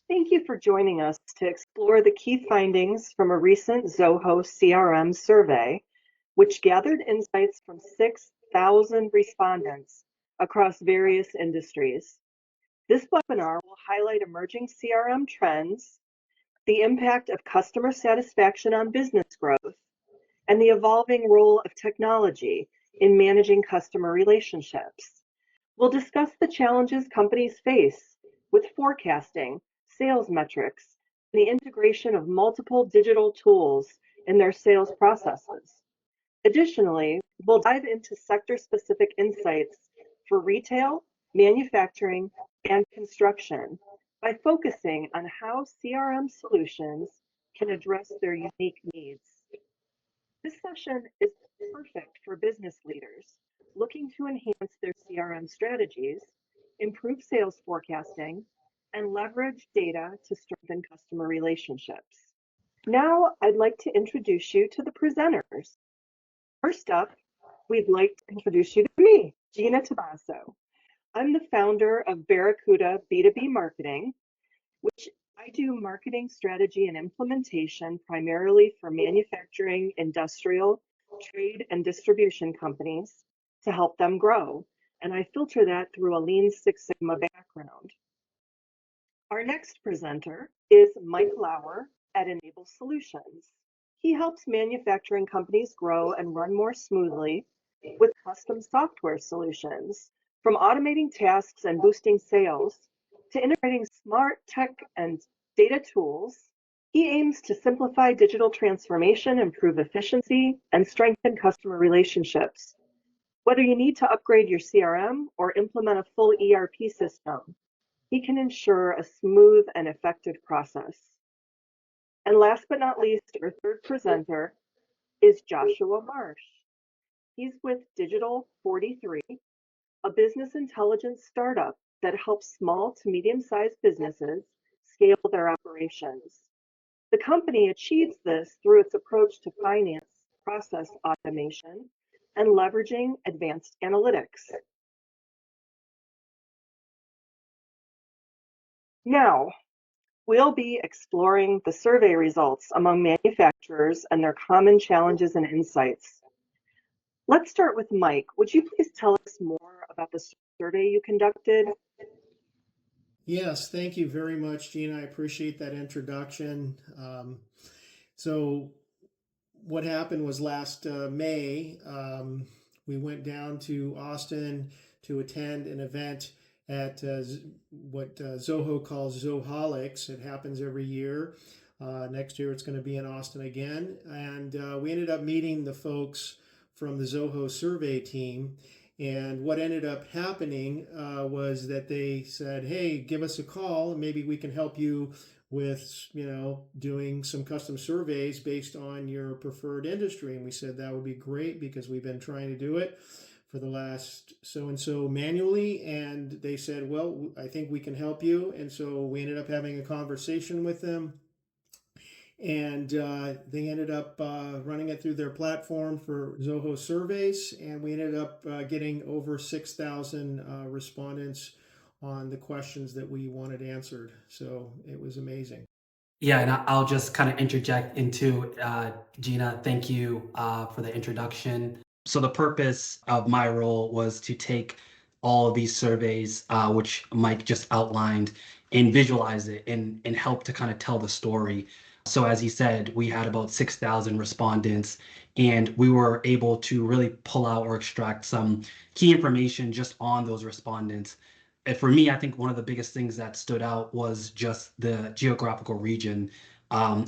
Thank you for joining us to explore the key findings from a recent Zoho CRM survey, which gathered insights from 6,000 respondents across various industries. This webinar will highlight emerging CRM trends, the impact of customer satisfaction on business growth, and the evolving role of technology in managing customer relationships. We'll discuss the challenges companies face with forecasting, sales metrics, and the integration of multiple digital tools in their sales processes. Additionally, we'll dive into sector-specific insights for retail, manufacturing, and construction by focusing on how CRM solutions can address their unique needs. This session is perfect for business leaders looking to enhance their CRM strategies, improve sales forecasting, and leverage data to strengthen customer relationships. Now, I'd like to introduce you to the presenters. First up, we'd like to introduce you to me, Gina Tabasso. I'm the founder of Barracuda B2B Marketing, which I do marketing strategy and implementation primarily for manufacturing, industrial, trade, and distribution companies to help them grow. And I filter that through a Lean Six Sigma background. Our next presenter is Mike Lauer at Enable Solutions. He helps manufacturing companies grow and run more smoothly with custom software solutions, from automating tasks and boosting sales to integrating smart tech and data tools. He aims to simplify digital transformation, improve efficiency, and strengthen customer relationships. Whether you need to upgrade your CRM or implement a full ERP system, he can ensure a smooth and effective process. And last but not least, our third presenter is Joshua Marsh. He's with Digital 43, a business intelligence startup that helps small to medium-sized businesses scale their operations. The company achieves this through its approach to finance, process automation, and leveraging advanced analytics. Now, we'll be exploring the survey results among manufacturers and their common challenges and insights. Let's start with Mike. Would you please tell us more about the survey you conducted? Yes, thank you very much, Gina. I appreciate that introduction. So, what happened was last May, we went down to Austin to attend an event at what Zoho calls Zoholics. It happens every year. Next year it's going to be in Austin again. And we ended up meeting the folks from the Zoho survey team. And what ended up happening was that they said, hey, give us a call and maybe we can help you with, doing some custom surveys based on your preferred industry. And we said that would be great because we've been trying to do it for the last so and so manually. And they said, well, I think we can help you. And so we ended up having a conversation with them. And they ended up running it through their platform for Zoho surveys, and we ended up getting over 6,000 respondents on the questions that we wanted answered. So it was amazing. Yeah, and I'll just kind of interject into Gina. Thank you for the introduction. So the purpose of my role was to take all of these surveys, which Mike just outlined, and visualize it and help to kind of tell the story. So as he said, we had about 6,000 respondents, and we were able to really pull out or extract some key information just on those respondents. And for me, I think one of the biggest things that stood out was just the geographical region,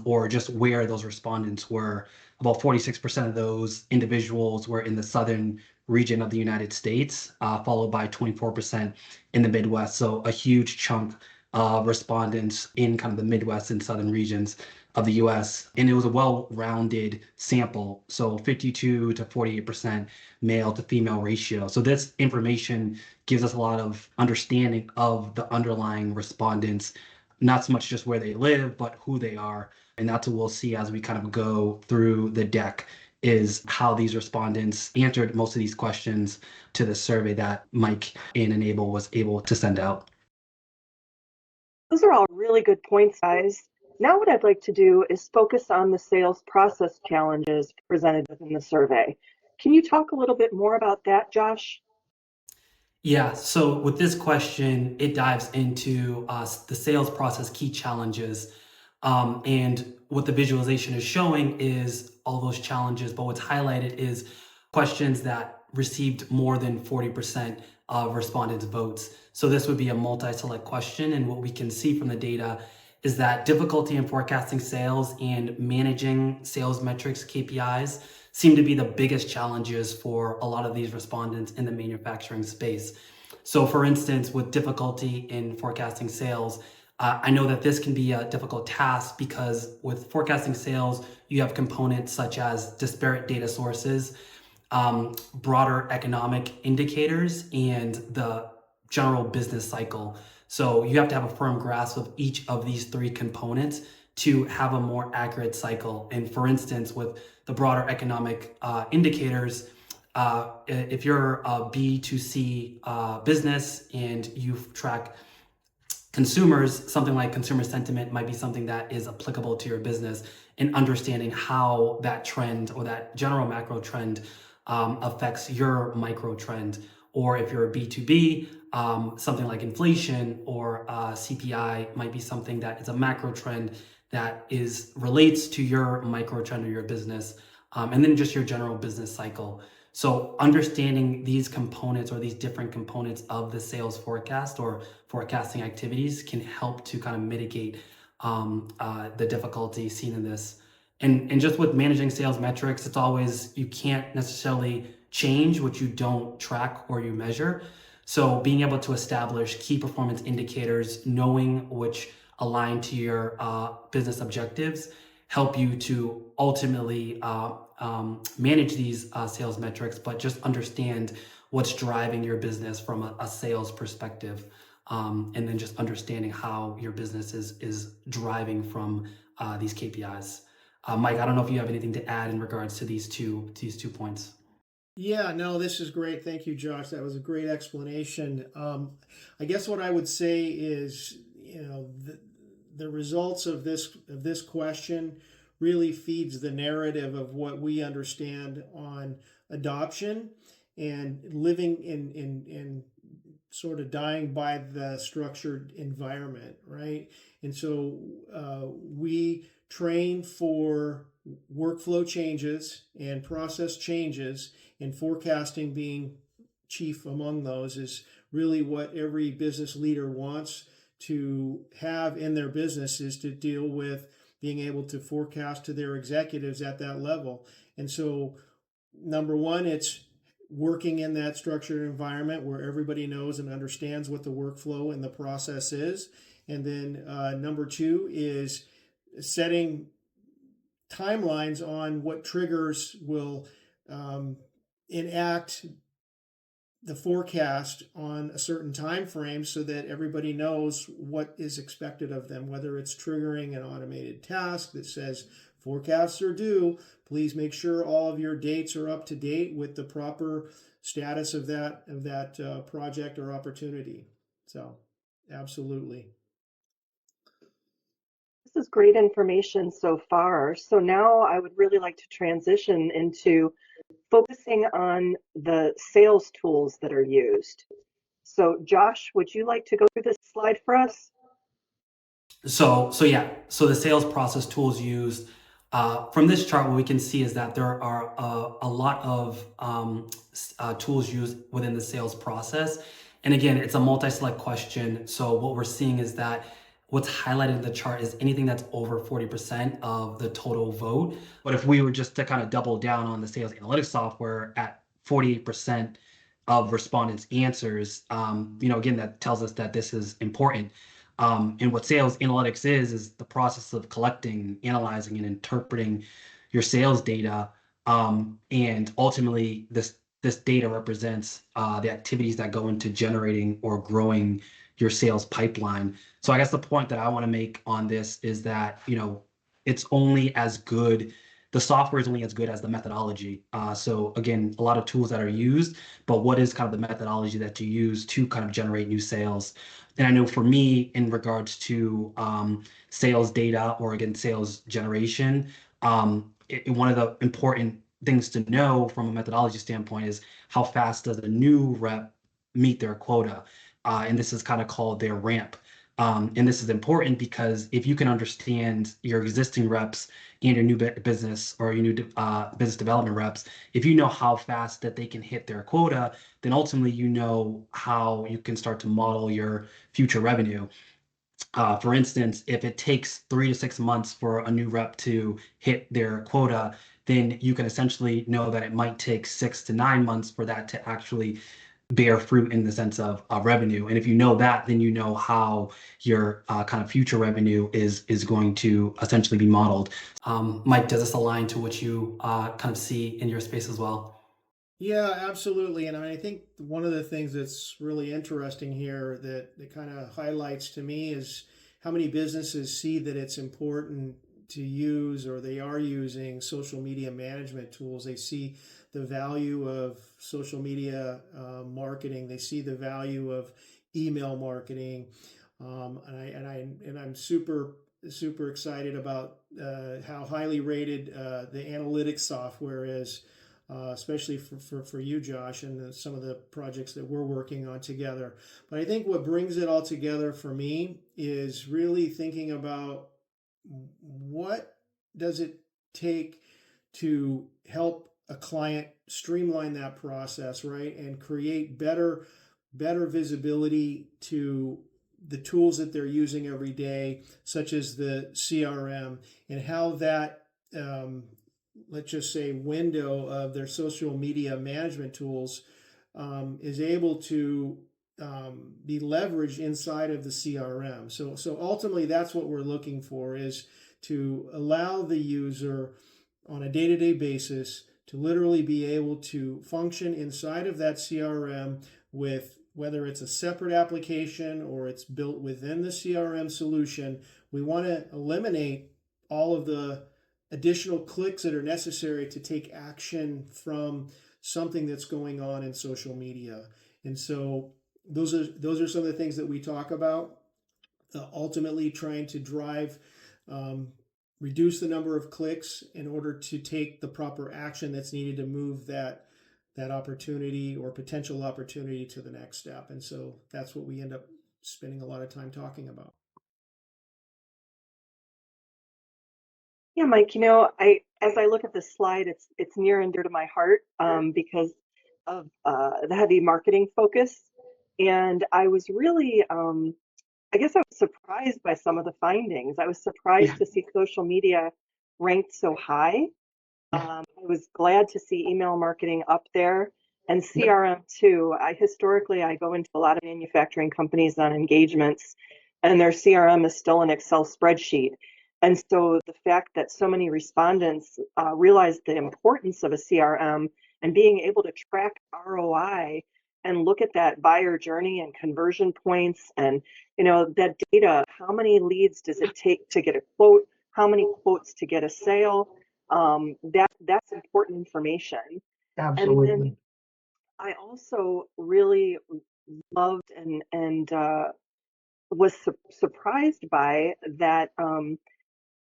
or just where those respondents were. About 46% of those individuals were in the southern region of the United States, followed by 24% in the Midwest. So a huge chunk of respondents in kind of the Midwest and southern regions of the US. And it was a well-rounded sample. So 52 to 48% male to female ratio. So this information gives us a lot of understanding of the underlying respondents, not so much just where they live, but who they are. And that's what we'll see as we kind of go through the deck, is how these respondents answered most of these questions to the survey that Mike in Enable was able to send out. Those are all really good points, guys. Now what I'd like to do is focus on the sales process challenges presented within the survey. Can you talk a little bit more about that, Josh? Yeah, so with this question, it dives into the sales process key challenges. And what the visualization is showing is all those challenges, but what's highlighted is questions that received more than 40% of respondents' votes. So this would be a multi-select question, and what we can see from the data is that difficulty in forecasting sales and managing sales metrics, KPIs, seem to be the biggest challenges for a lot of these respondents in the manufacturing space. So for instance, with difficulty in forecasting sales, I know that this can be a difficult task because with forecasting sales, you have components such as disparate data sources, broader economic indicators, and the general business cycle. So you have to have a firm grasp of each of these three components to have a more accurate cycle. And for instance, with the broader economic indicators, if you're a B2C business and you track consumers, something like consumer sentiment might be something that is applicable to your business, and understanding how that trend or that general macro trend affects your micro trend. Or if you're a B2B, something like inflation or CPI might be something that is a macro trend that is relates to your micro trend or your business, and then just your general business cycle. So understanding these components or these different components of the sales forecast or forecasting activities can help to kind of mitigate the difficulty seen in this. And just with managing sales metrics, it's always, you can't necessarily change what you don't track or you measure. So being able to establish key performance indicators, knowing which align to your business objectives, help you to ultimately manage these sales metrics, but just understand what's driving your business from a sales perspective. And then just understanding how your business is driving from these KPIs. Mike, I don't know if you have anything to add in regards to these two points. Yeah, no, this is great. Thank you, Josh. That was a great explanation. I guess what I would say is, the results of this question really feeds the narrative of what we understand on adoption and living in sort of dying by the structured environment, right? And so we train for workflow changes and process changes, and forecasting being chief among those is really what every business leader wants to have in their business, is to deal with being able to forecast to their executives at that level. And so number one, it's working in that structured environment where everybody knows and understands what the workflow and the process is. And then number two is setting timelines on what triggers will enact the forecast on a certain time frame so that everybody knows what is expected of them, whether it's triggering an automated task that says forecasts are due, please make sure all of your dates are up to date with the proper status of that project or opportunity. So absolutely. This is great information so far. So now I would really like to transition into focusing on the sales tools that are used. So Josh, would you like to go through this slide for us? So the sales process tools used from this chart, what we can see is that there are a lot of tools used within the sales process. And again, it's a multi-select question. So what we're seeing is that what's highlighted in the chart is anything that's over 40% of the total vote. But if we were just to kind of double down on the sales analytics software at 48% of respondents' answers, again, that tells us that this is important. And what sales analytics is the process of collecting, analyzing, and interpreting your sales data. And ultimately, this data represents the activities that go into generating or growing your sales pipeline. So I guess the point that I want to make on this is that it's only as good. The software is only as good as the methodology. So again, a lot of tools that are used, but what is kind of the methodology that you use to kind of generate new sales? And I know for me, in regards to sales data or again sales generation, one of the important things to know from a methodology standpoint is how fast does a new rep meet their quota, and this is kind of called their ramp. And this is important because if you can understand your existing reps and your new business or your new business development reps, if you know how fast that they can hit their quota, then ultimately you know how you can start to model your future revenue. For instance, if it takes 3 to 6 months for a new rep to hit their quota, then you can essentially know that it might take 6 to 9 months for that to actually bear fruit in the sense of revenue. And if you know that, then you know how your kind of future revenue is going to essentially be modeled. Mike, does this align to what you kind of see in your space as well? Yeah, absolutely. And I think one of the things that's really interesting here that kind of highlights to me is how many businesses see that it's important to use or they are using social media management tools. They see the value of social media marketing. They see the value of email marketing. And I'm super excited about how highly rated the analytics software is, especially for you, Josh, and some of the projects that we're working on together. But I think what brings it all together for me is really thinking about what does it take to help a client streamline that process, right, and create better visibility to the tools that they're using every day, such as the CRM, and how that let's just say window of their social media management tools is able to be leveraged inside of the CRM. So ultimately, that's what we're looking for, is to allow the user on a day-to-day basis to literally be able to function inside of that CRM with, whether it's a separate application or it's built within the CRM solution. We want to eliminate all of the additional clicks that are necessary to take action from something that's going on in social media. And so those are some of the things that we talk about. Ultimately, trying to drive, reduce the number of clicks in order to take the proper action that's needed to move that opportunity or potential opportunity to the next step. And so that's what we end up spending a lot of time talking about. Yeah, Mike, as I look at this slide, it's near and dear to my heart because of the heavy marketing focus. And I was really, I guess I was surprised by some of the findings. I was surprised to see social media ranked so high. I was glad to see email marketing up there and CRM too. Historically, I go into a lot of manufacturing companies on engagements, and their CRM is still an Excel spreadsheet. And so the fact that so many respondents realized the importance of a CRM and being able to track ROI and look at that buyer journey and conversion points and that data, how many leads does it take to get a quote, how many quotes to get a sale, that's important information. Absolutely. And then I also really loved and was surprised by that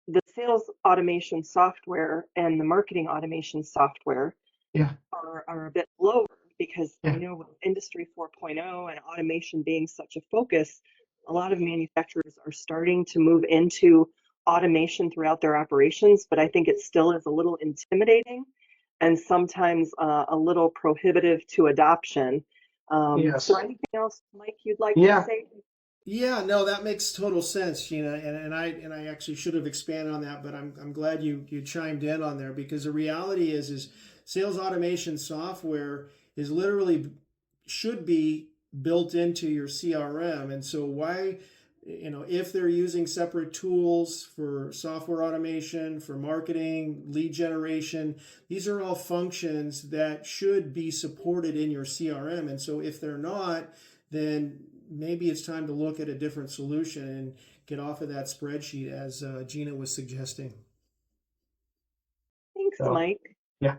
the sales automation software and the marketing automation software Yeah. are a bit lower because Yeah. with Industry 4.0 and automation being such a focus, a lot of manufacturers are starting to move into automation throughout their operations, but I think it still is a little intimidating and sometimes a little prohibitive to adoption. Yes. So anything else, Mike, you'd like Yeah. to say? Yeah, no, that makes total sense, Gina, and I actually should have expanded on that, but I'm glad you chimed in on there, because the reality is sales automation software is literally should be built into your CRM. And so why, if they're using separate tools for software automation, for marketing, lead generation, these are all functions that should be supported in your CRM. And so if they're not, then maybe it's time to look at a different solution and get off of that spreadsheet, as Gina was suggesting. Thanks, So, Mike. yeah.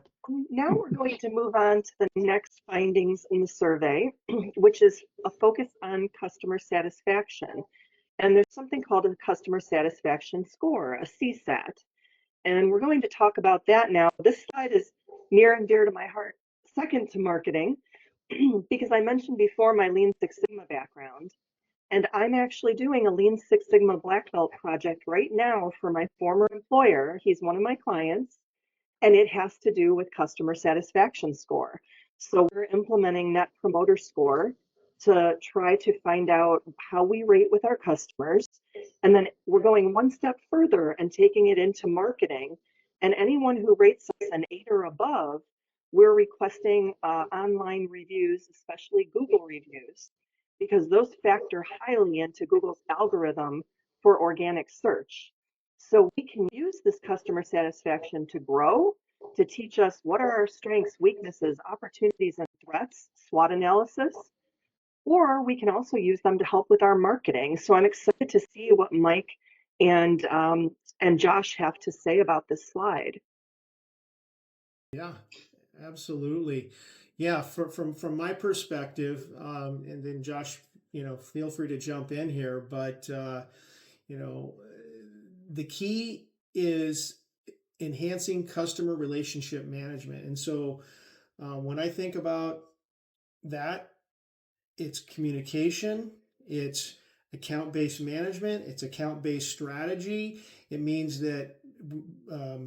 Now we're going to move on to the next findings in the survey, which is a focus on customer satisfaction. And there's something called a customer satisfaction score, a CSAT. And we're going to talk about that now. This slide is near and dear to my heart, second to marketing, because I mentioned before my Lean Six Sigma background. And I'm actually doing a Lean Six Sigma Black Belt project right now for my former employer. He's one of my clients, and it has to do with customer satisfaction score. So we're implementing Net Promoter Score to try to find out how we rate with our customers. And then we're going one step further and taking it into marketing. And anyone who rates us an 8 or above, we're requesting online reviews, especially Google reviews, because those factor highly into Google's algorithm for organic search. So we can use this customer satisfaction to grow, to teach us what are our strengths, weaknesses, opportunities, and threats, SWOT analysis, or we can also use them to help with our marketing. So I'm excited to see what Mike and Josh have to say about this slide. Yeah, absolutely. Yeah, from my perspective, and then Josh, feel free to jump in here, but you know, the key is enhancing customer relationship management. And so when I think about that, it's communication, it's account-based management, it's account-based strategy. It means that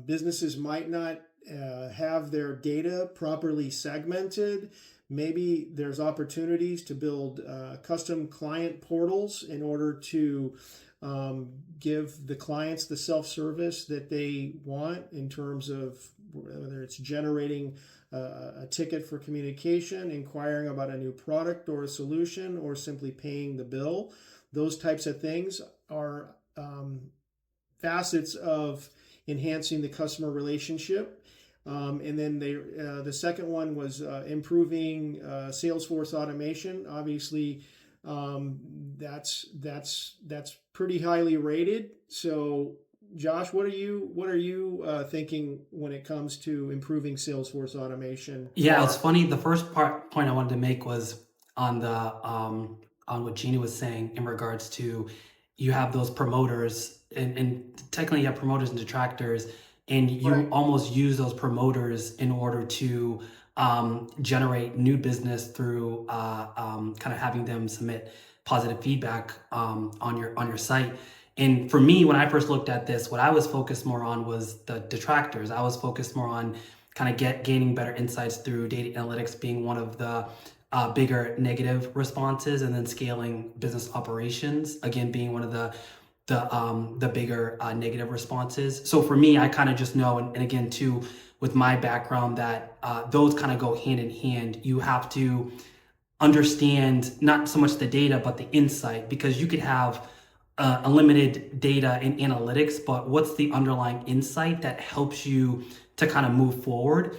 businesses might not have their data properly segmented. Maybe there's opportunities to build custom client portals in order to give the clients the self-service that they want in terms of whether it's generating a ticket for communication, inquiring about a new product or a solution, or simply paying the bill. Those types of things are facets of enhancing the customer relationship. And then the second one was improving Salesforce automation. Obviously, that's pretty highly rated. So, Josh, what are you thinking when it comes to improving Salesforce automation? Yeah, it's funny. The first point I wanted to make was on the on what Gina was saying in regards to you have those promoters and technically you have promoters and detractors, and you Right. almost use those promoters in order to generate new business through kind of having them submit positive feedback on your site. And for me, when I first looked at this, what I was focused more on was the detractors. I was focused more on kind of gaining better insights through data analytics being one of the bigger negative responses, and then scaling business operations again being one of the bigger negative responses. So for me, I kind of just know, and again too, with my background, that those kind of go hand in hand. You have to understand not so much the data, but the insight, because you could have unlimited data and analytics, but what's the underlying insight that helps you to kind of move forward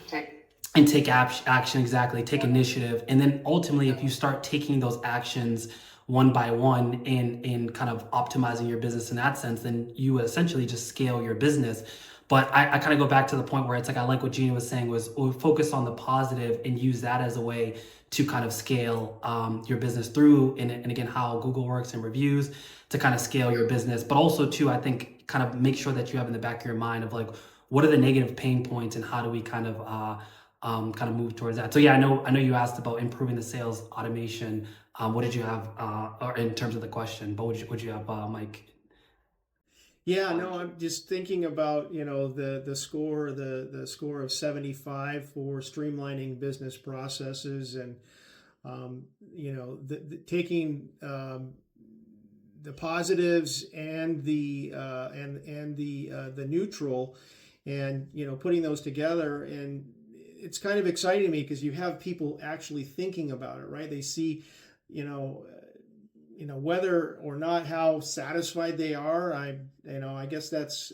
and take action, exactly, take initiative. And then ultimately, if you start taking those actions one by one and kind of optimizing your business in that sense, then you essentially just scale your business. But I kind of go back to the point where it's like, I like what Gina was saying was focus on the positive and use that as a way to kind of scale your business through, and again, how Google works and reviews to kind of scale your business. But also too, I think kind of make sure that you have in the back of your mind of like, what are the negative pain points and how do we kind of move towards that. So yeah, I know you asked about improving the sales automation. What did you have or in terms of the question, but would you have Mike? Yeah, no, I'm just thinking about, the score, the score of 75 for streamlining business processes, and taking the positives and the neutral, and putting those together. And it's kind of exciting to me because you have people actually thinking about it, right? They see, whether or not how satisfied they are. I guess that's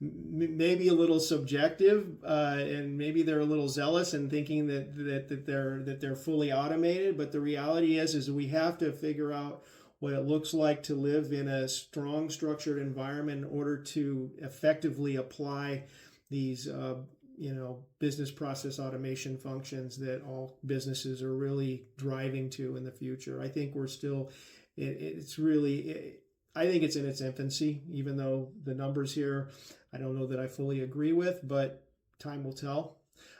maybe a little subjective, and maybe they're a little zealous in thinking that they're fully automated. But the reality is we have to figure out what it looks like to live in a strong, structured environment in order to effectively apply these business process automation functions that all businesses are really driving to in the future. I think we're still, it's really, I think it's in its infancy, even though the numbers here, I don't know that I fully agree with, but time will tell.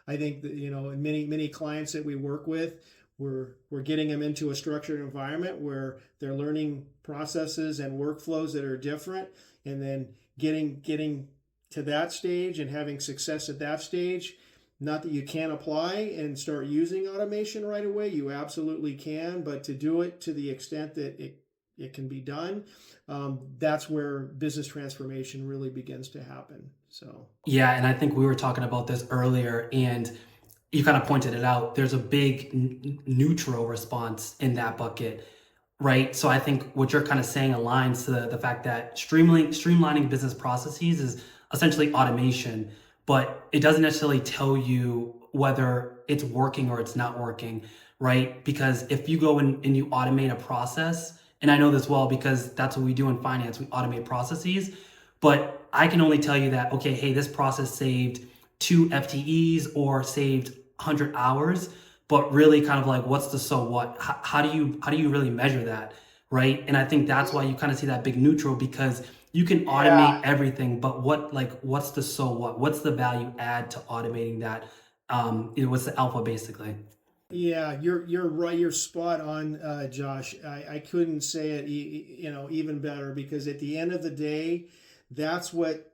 I think that, in many clients that we work with, we're getting them into a structured environment where they're learning processes and workflows that are different, and then getting to that stage and having success at that stage. Not that you can't apply and start using automation right away, you absolutely can, but to do it to the extent that it can be done, that's where business transformation really begins to happen. So yeah, and I think we were talking about this earlier, and you kind of pointed it out. There's a big neutral response in that bucket, right? So I think what you're kind of saying aligns to the fact that streamlining business processes is essentially automation, but it doesn't necessarily tell you whether it's working or it's not working, right? Because if you go in and you automate a process, and I know this well because that's what we do in finance, we automate processes, but I can only tell you that, okay, hey, this process saved 2 FTEs or saved 100 hours, but really kind of like, what's the so what? How do you really measure that, right? And I think that's why you kind of see that big neutral, because you can automate everything, but what's the so what? What's the value add to automating that? What's the alpha basically? Yeah, you're right. You're spot on, Josh. I couldn't say it, even better, because at the end of the day, that's what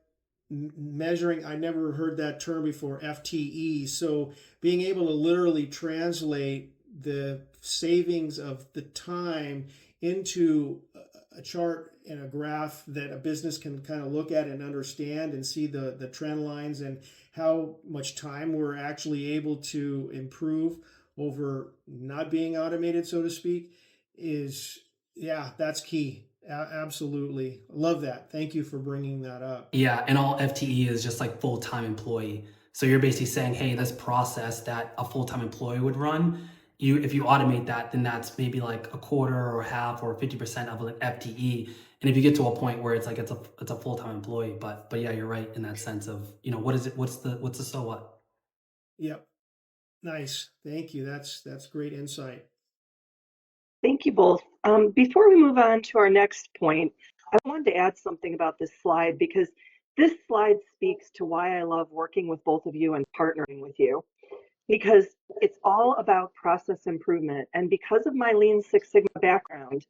measuring. I never heard that term before, FTE. So being able to literally translate the savings of the time into a chart and a graph that a business can kind of look at and understand and see the trend lines and how much time we're actually able to improve over not being automated, so to speak, is, yeah, that's key. Absolutely. Love that. Thank you for bringing that up. Yeah, and all FTE is just like full-time employee. So you're basically saying, hey, this process that a full-time employee would run, if you automate that, then that's maybe like a quarter or half or 50% of an FTE. And if you get to a point where it's like it's a full-time employee, but yeah, you're right in that sense of, what is it? What's the so what? Yep. Nice. Thank you. That's great insight. Thank you both. Before we move on to our next point, I wanted to add something about this slide because this slide speaks to why I love working with both of you and partnering with you, because it's all about process improvement. And because of my Lean Six Sigma background,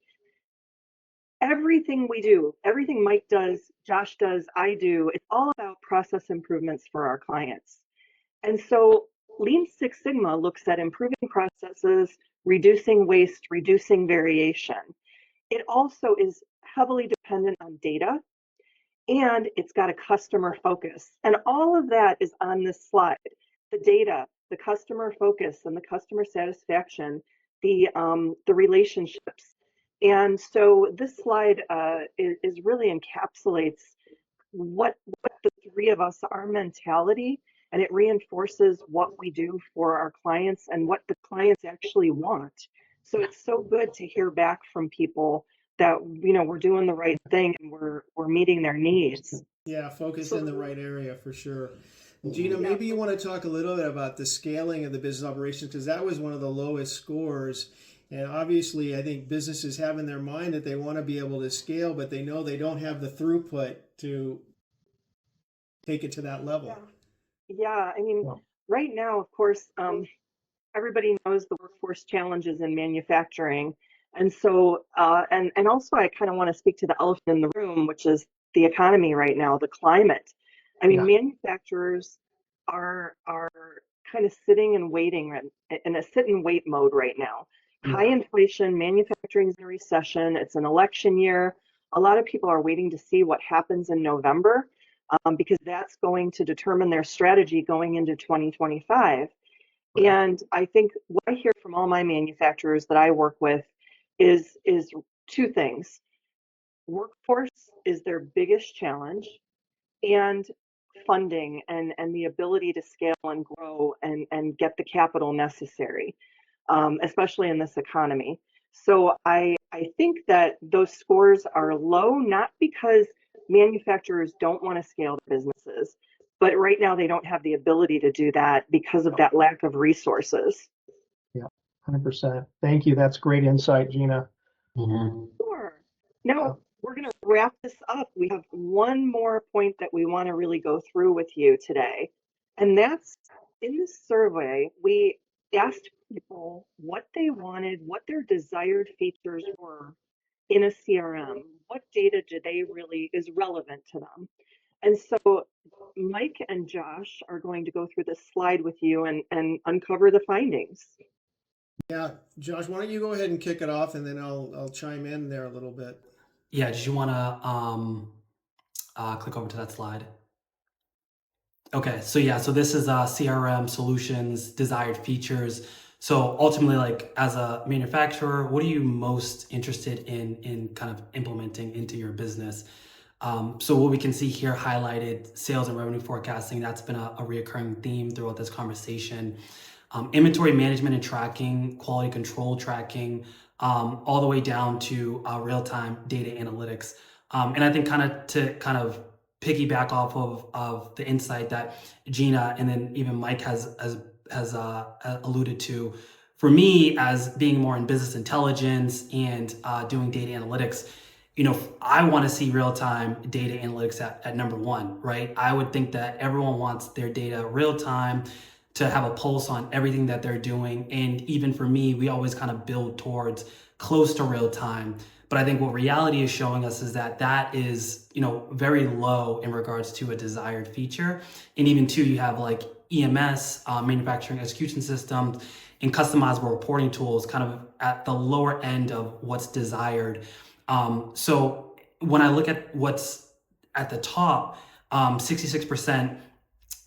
everything we do, everything Mike does, Josh does, I do, it's all about process improvements for our clients. And so Lean Six Sigma looks at improving processes, reducing waste, reducing variation. It also is heavily dependent on data, and it's got a customer focus. And all of that is on this slide. The data, the customer focus, and the customer satisfaction, the relationships. And so this slide is really encapsulates what the three of us, our mentality, and it reinforces what we do for our clients and what the clients actually want. So it's so good to hear back from people that we're doing the right thing and we're meeting their needs. Yeah, focus in the right area for sure. Gina, maybe you want to talk a little bit about the scaling of the business operations, because that was one of the lowest scores. And obviously, I think businesses have in their mind that they want to be able to scale, but they know they don't have the throughput to take it to that level. Yeah. I mean, right now, of course, everybody knows the workforce challenges in manufacturing. And so, and also I kind of want to speak to the elephant in the room, which is the economy right now, the climate. I mean, manufacturers are kind of sitting and waiting in a sit and wait mode right now. High inflation, manufacturing's in a recession, it's an election year. A lot of people are waiting to see what happens in November, because that's going to determine their strategy going into 2025. And I think what I hear from all my manufacturers that I work with is two things. Workforce is their biggest challenge, and funding and the ability to scale and grow and get the capital necessary, especially in this economy. So I think that those scores are low, not because manufacturers don't want to scale their businesses, but right now they don't have the ability to do that because of that lack of resources. Yeah, 100%. Thank you. That's great insight, Gina. Sure. Now we're going to wrap this up. We have one more point that we want to really go through with you today. And that's in this survey, we asked people what they wanted, what their desired features were in a CRM. What data do they really is relevant to them? And so Mike and Josh are going to go through this slide with you and uncover the findings. Yeah, Josh, why don't you go ahead and kick it off, and then I'll chime in there a little bit. Yeah, did you want to click over to that slide? Okay, so yeah, so this is CRM solutions, desired features. So ultimately, like as a manufacturer, what are you most interested in kind of implementing into your business? So what we can see here highlighted sales and revenue forecasting. That's been a reoccurring theme throughout this conversation. Inventory management and tracking, quality control tracking, all the way down to real-time data analytics. And I think to piggyback off of the insight that Gina and then even Mike has alluded to, for me as being more in business intelligence and doing data analytics, I want to see real-time data analytics at number one, right? I would think that everyone wants their data real-time to have a pulse on everything that they're doing. And even for me, we always kind of build towards close to real time. But I think what reality is showing us is that that is, very low in regards to a desired feature. And even too, you have like EMS, manufacturing execution systems, and customizable reporting tools kind of at the lower end of what's desired. So when I look at what's at the top, 66%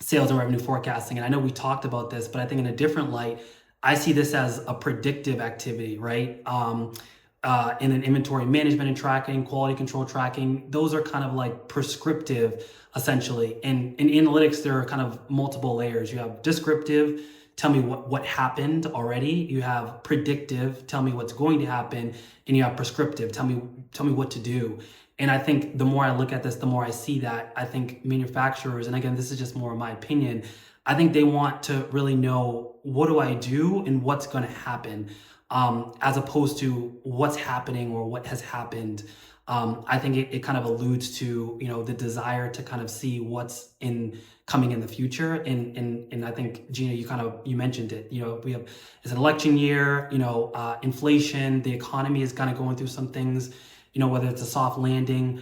sales and revenue forecasting. And I know we talked about this, but I think in a different light, I see this as a predictive activity, right? And then inventory management and tracking, quality control tracking, those are kind of like prescriptive, essentially. And in analytics, there are kind of multiple layers. You have descriptive, tell me what happened already. You have predictive, tell me what's going to happen. And you have prescriptive, tell me what to do. And I think the more I look at this, the more I see that I think manufacturers, and again, this is just more of my opinion, I think they want to really know, what do I do and what's going to happen, as opposed to what's happening or what has happened. I think it kind of alludes to, the desire to kind of see what's coming in the future. And I think, Gina, you mentioned it, it's an election year, inflation, the economy is kind of going through some things, whether it's a soft landing.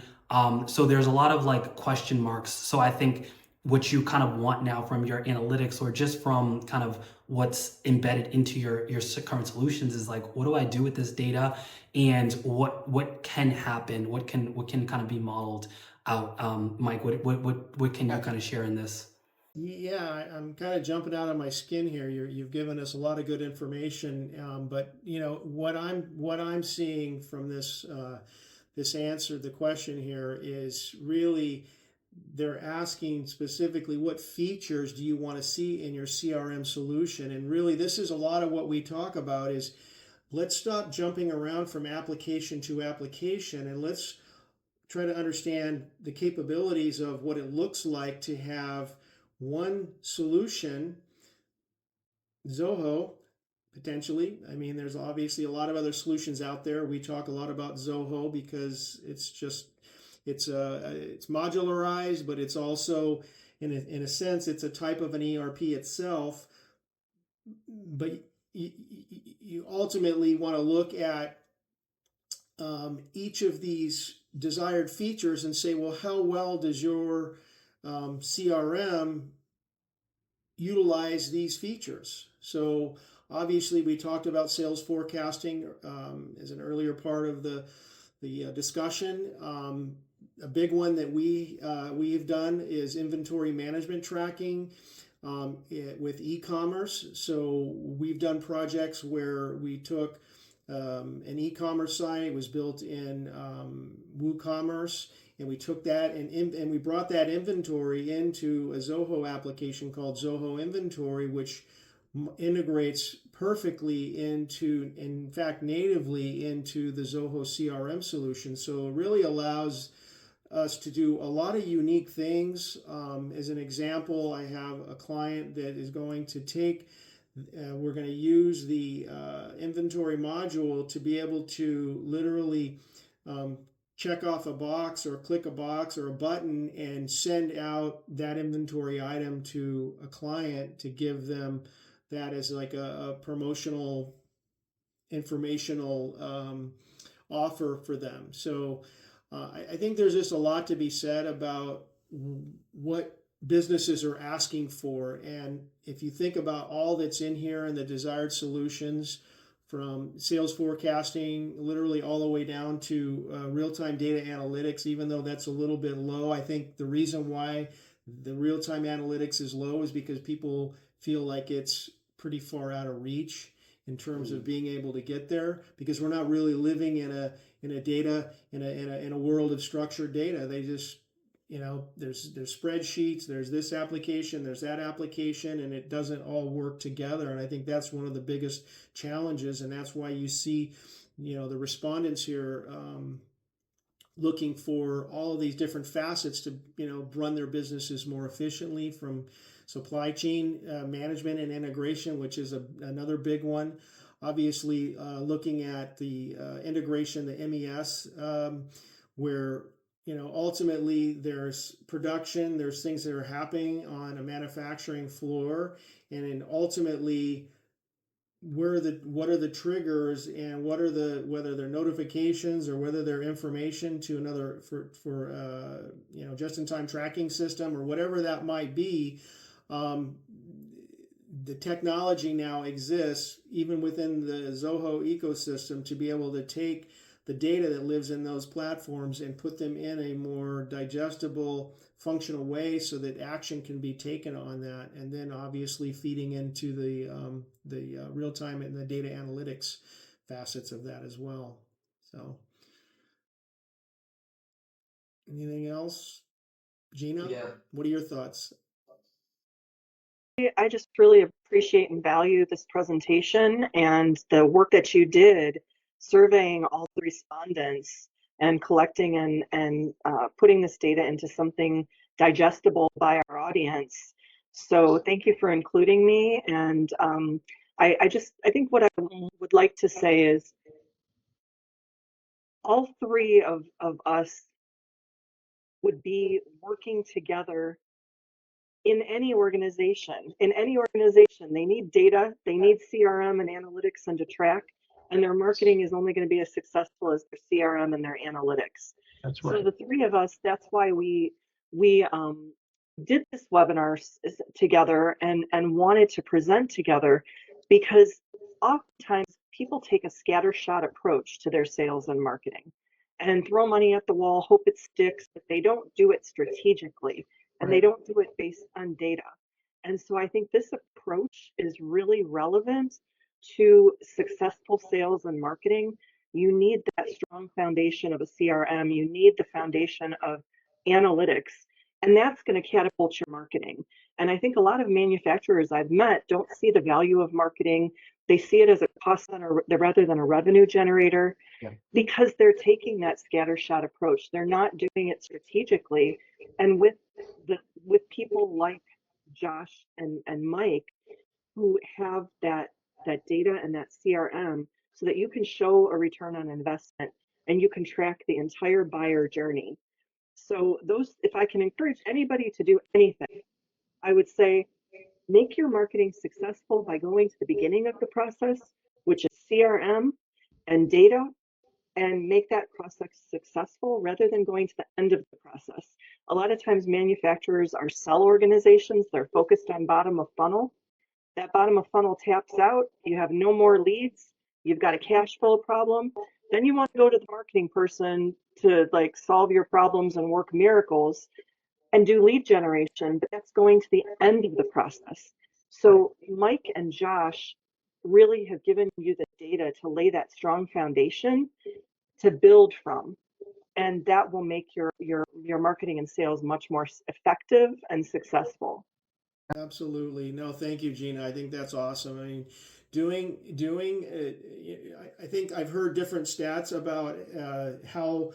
So there's a lot of like question marks. So I think what you kind of want now from your analytics, or just from kind of what's embedded into your current solutions, is like, what do I do with this data, and what can happen? What can kind of be modeled out? Mike, what can you kind of share in this? Yeah, I'm kind of jumping out of my skin here. You've given us a lot of good information, but what I'm seeing from this this answer, the question here, is really they're asking specifically, what features do you want to see in your CRM solution? And really, this is a lot of what we talk about is, let's stop jumping around from application to application, and let's try to understand the capabilities of what it looks like to have one solution, Zoho, potentially. I mean, there's obviously a lot of other solutions out there. We talk a lot about Zoho because it's modularized, but it's also in a sense it's a type of an ERP itself. But you ultimately want to look at each of these desired features and say, well, how well does your CRM utilize these features? So obviously we talked about sales forecasting as an earlier part of the discussion. A big one that we have done is inventory management tracking with e-commerce. So we've done projects where we took an e-commerce site. It was built in WooCommerce, and we took that and we brought that inventory into a Zoho application called Zoho Inventory, which integrates perfectly into, in fact, natively into the Zoho CRM solution. So it really allows us to do a lot of unique things. As an example, I have a client that is going to take, we're going to use the inventory module to be able to literally check off a box or click a box or a button and send out that inventory item to a client to give them that as like a promotional informational offer for them. So I think there's just a lot to be said about what businesses are asking for. And if you think about all that's in here and the desired solutions, from sales forecasting, literally all the way down to real-time data analytics, even though that's a little bit low, I think the reason why the real-time analytics is low is because people feel like it's pretty far out of reach in terms of being able to get there, because we're not really living in a world of structured data. They just, there's spreadsheets, there's this application, there's that application, and it doesn't all work together. And I think that's one of the biggest challenges, and that's why you see, the respondents here looking for all of these different facets to run their businesses more efficiently, from supply chain management and integration, which is another big one. Obviously, looking at the integration, the MES, where ultimately there's production, there's things that are happening on a manufacturing floor, and then ultimately what are the triggers, and whether they're notifications or whether they're information to another for just-in-time tracking system or whatever that might be. The technology now exists even within the Zoho ecosystem to be able to take the data that lives in those platforms and put them in a more digestible, functional way so that action can be taken on that, and then obviously feeding into the real time and the data analytics facets of that as well. So, anything else, Gina? Yeah. What are your thoughts? I just really appreciate and value this presentation and the work that you did surveying all the respondents and collecting and putting this data into something digestible by our audience. So thank you for including me. And I think what I would like to say is all three of us would be working together in any organization. They need data, they need CRM and analytics and to track, and their marketing is only going to be as successful as their CRM and their analytics. That's So right. the three of us, that's why we did this webinar together and wanted to present together, because oftentimes people take a scattershot approach to their sales and marketing and throw money at the wall, hope it sticks, but they don't do it strategically and they Right. don't do it based on data. And so I think this approach is really relevant to successful sales and marketing. You need that strong foundation of a CRM, you need the foundation of analytics, and that's going to catapult your marketing. And I think a lot of manufacturers I've met don't see the value of marketing. They see it as a cost center rather than a revenue generator, Yeah. because they're taking that scattershot approach. They're not doing it strategically. And with people like Josh and Mike, who have that data and that CRM, so that you can show a return on investment and you can track the entire buyer journey. So those, if I can encourage anybody to do anything, I would say make your marketing successful by going to the beginning of the process, which is CRM and data, and make that process successful rather than going to the end of the process. A lot of times manufacturers are sell organizations, they're focused on bottom of funnel. That bottom of funnel taps out, you have no more leads, you've got a cash flow problem. Then you want to go to the marketing person to like solve your problems and work miracles and do lead generation, but that's going to the end of the process. So Mike and Josh really have given you the data to lay that strong foundation to build from, and that will make your marketing and sales much more effective and successful. Absolutely. No, thank you, Gina. I think that's awesome. I mean, I think I've heard different stats about how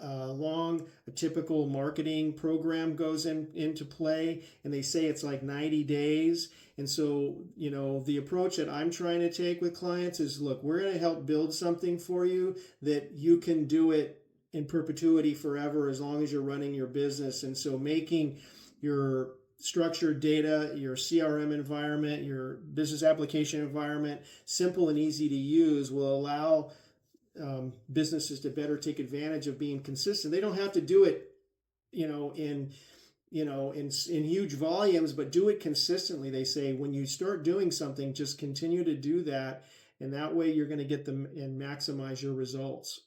long a typical marketing program goes into play, and they say it's like 90 days. And so, the approach that I'm trying to take with clients is, look, we're going to help build something for you that you can do it in perpetuity forever as long as you're running your business. And so making your structured data, your CRM environment, your business application environment simple and easy to use will allow businesses to better take advantage of being consistent. They don't have to do it, in huge volumes, but do it consistently. They say when you start doing something, just continue to do that, and that way you're going to get them and maximize your results.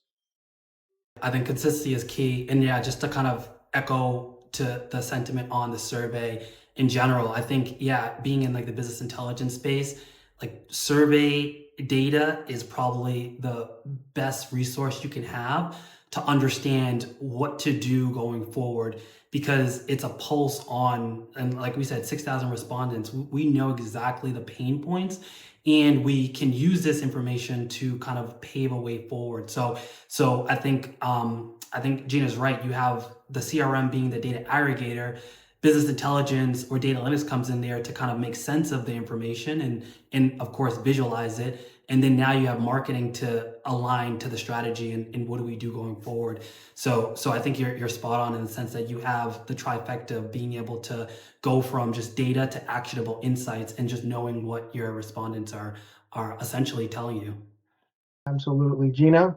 I think consistency is key. And yeah, just to kind of echo to the sentiment on the survey in general, I think, yeah, being in like the business intelligence space, like survey data is probably the best resource you can have to understand what to do going forward, because it's a pulse on, and like we said, 6,000 respondents. We know exactly the pain points, and we can use this information to kind of pave a way forward. So I think Gina's right. You have the CRM being the data aggregator, business intelligence or data analytics comes in there to kind of make sense of the information and of course visualize it. And then now you have marketing to align to the strategy and what do we do going forward. So I think you're spot on in the sense that you have the trifecta of being able to go from just data to actionable insights and just knowing what your respondents are essentially telling you. Absolutely. Gina?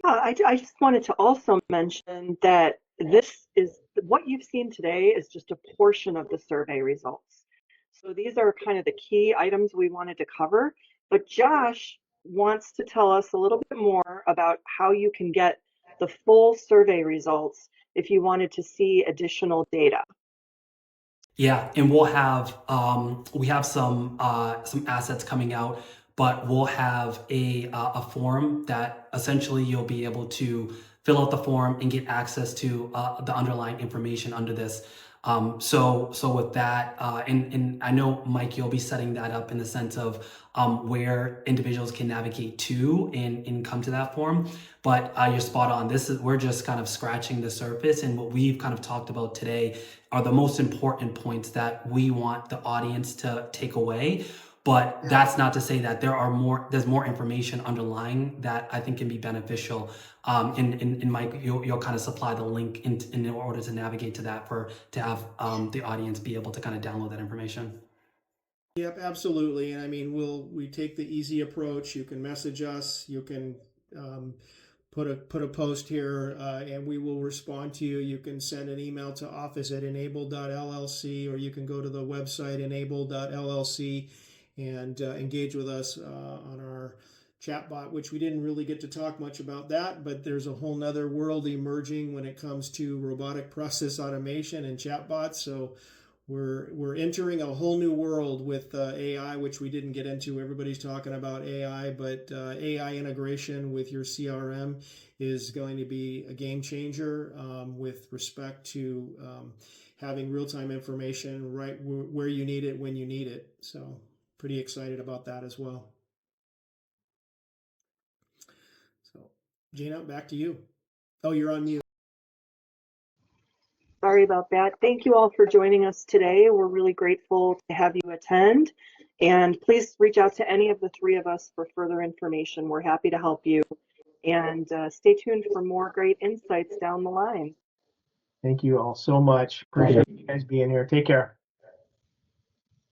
Yeah, I just wanted to also mention that this is what you've seen today is just a portion of the survey results. So these are kind of the key items we wanted to cover, but Josh wants to tell us a little bit more about how you can get the full survey results if you wanted to see additional data. Yeah, and we'll have we have some assets coming out, but we'll have a form that essentially you'll be able to fill out the form and get access to the underlying information under this. So with that, and I know Mike, you'll be setting that up in the sense of where individuals can navigate to and come to that form. But you're spot on. We're just kind of scratching the surface, and what we've kind of talked about today are the most important points that we want the audience to take away. But that's not to say that there's more information underlying that I think can be beneficial. And Mike, you'll kind of supply the link in order to navigate to that to have the audience be able to kind of download that information. Yep, absolutely. And I mean, we take the easy approach. You can message us. You can put a post here, and we will respond to you. You can send an email to office@enable.llc, or you can go to the website enable.llc and engage with us on our chatbot, which we didn't really get to talk much about that, but there's a whole nother world emerging when it comes to robotic process automation and chatbots. So we're entering a whole new world with AI, which we didn't get into. Everybody's talking about AI, but AI integration with your CRM is going to be a game changer with respect to having real-time information right where you need it, when you need it. So pretty excited about that as well. So Gina, back to you. Oh, you're on mute. Sorry about that. Thank you all for joining us today. We're really grateful to have you attend. And please reach out to any of the three of us for further information. We're happy to help you. And stay tuned for more great insights down the line. Thank you all so much. Appreciate you guys being here. Take care.